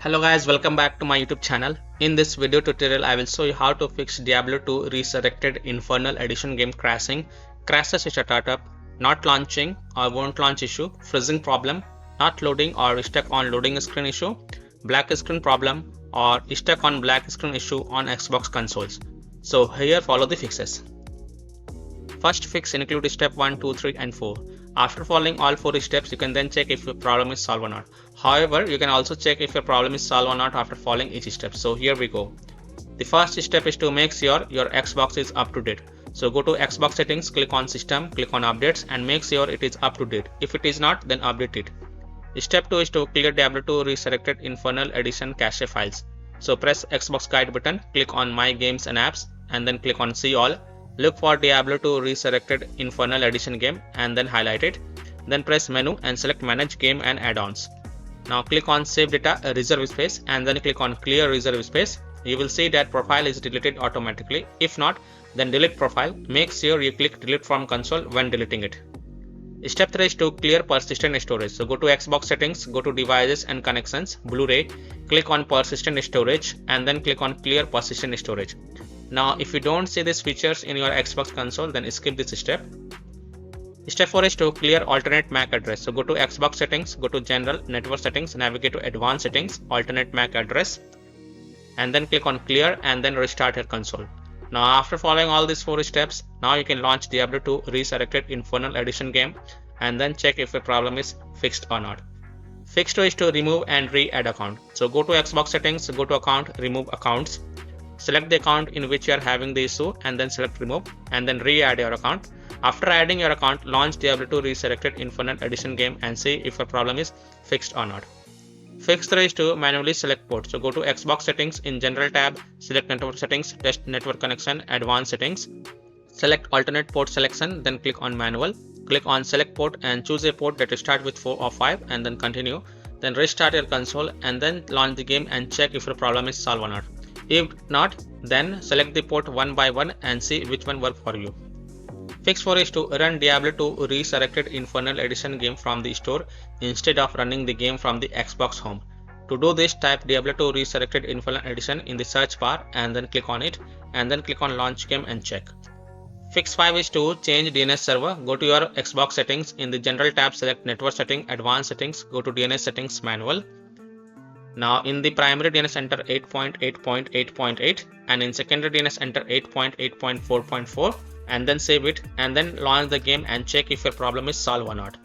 Hello guys, welcome back to my YouTube channel. In this video tutorial, I will show you how to fix Diablo 2 Resurrected Infernal Edition game crashing, crashes at startup, not launching or won't launch issue, freezing problem, not loading or stuck on loading screen issue, black screen problem or stuck on black screen issue on Xbox consoles. So here follow the fixes. First fix include step 1, 2, 3 and 4. After following all 4 steps, you can then check if your problem is solved or not. However, you can also check if your problem is solved or not after following each step. So here we go. The first step is to make sure your Xbox is up to date. So go to Xbox settings, click on system, click on updates and make sure it is up to date. If it is not, then update it. Step 2 is to clear Diablo 2 Resurrected Infernal Edition cache files. So press Xbox guide button, click on my games and apps and then click on see all. Look for Diablo 2 Resurrected Infernal Edition game and then highlight it. Then press menu and select manage game and add-ons. Now click on save data reserve space and then click on clear reserve space. You will see that profile is deleted automatically. If not, then delete profile. Make sure you click delete from console when deleting it. Step 3 is to clear persistent storage. So go to Xbox settings, go to devices and connections, Blu-ray, click on persistent storage and then click on clear persistent storage. Now if you don't see these features in your Xbox console, then skip this step. Step 4 is to clear alternate MAC address. So go to Xbox settings, go to general, network settings, navigate to advanced settings, alternate MAC address and then click on clear and then restart your console. Now after following all these 4 steps, now you can launch Diablo 2 Resurrected Infernal Edition game and then check if your problem is fixed or not. Fix 2 is to remove and re-add account. So go to Xbox settings, go to account, remove accounts. Select the account in which you are having the issue and then select remove and then re-add your account. After adding your account, launch Diablo 2 Resurrected Infernal Edition game and see if your problem is fixed or not. Fix 3 is to manually select port. So go to Xbox settings, in general tab, select network settings, test network connection, advanced settings. Select alternate port selection, then click on manual. Click on select port and choose a port that starts with 4 or 5 and then continue. Then restart your console and then launch the game and check if your problem is solved or not. If not, then select the port one by one and see which one works for you. Fix 4 is to run Diablo 2 Resurrected Infernal Edition game from the store instead of running the game from the Xbox home. To do this, type Diablo 2 Resurrected Infernal Edition in the search bar and then click on it and then click on launch game and check. Fix 5 is to change DNS server. Go to your Xbox settings, in the general tab select network setting, advanced settings, go to DNS settings manual. Now in the primary DNS enter 8.8.8.8 and in secondary DNS enter 8.8.4.4 and then save it and then launch the game and check if your problem is solved or not.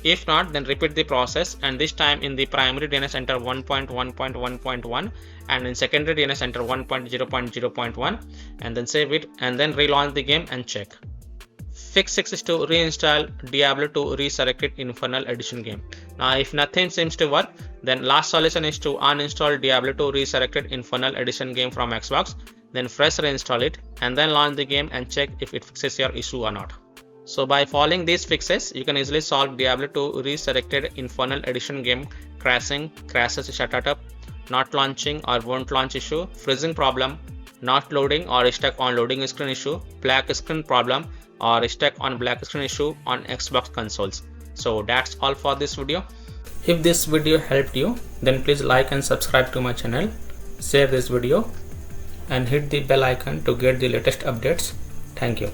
If not, then repeat the process and this time in the primary DNS enter 1.1.1.1 and in secondary DNS enter 1.0.0.1 and then save it and then relaunch the game and check. Fix 6 is to reinstall Diablo 2 Resurrected Infernal Edition game. Now if nothing seems to work, then last solution is to uninstall Diablo 2 Resurrected Infernal Edition game from Xbox, then fresh reinstall it and then launch the game and check if it fixes your issue or not. So by following these fixes, you can easily solve Diablo 2 Resurrected Infernal Edition game crashing, crashes startup, not launching or won't launch issue, freezing problem, not loading or stuck on loading screen issue, black screen problem or stuck on black screen issue on Xbox consoles. So that's all for this video. If this video helped you, then please like and subscribe to my channel, share this video and hit the bell icon to get the latest updates. Thank you.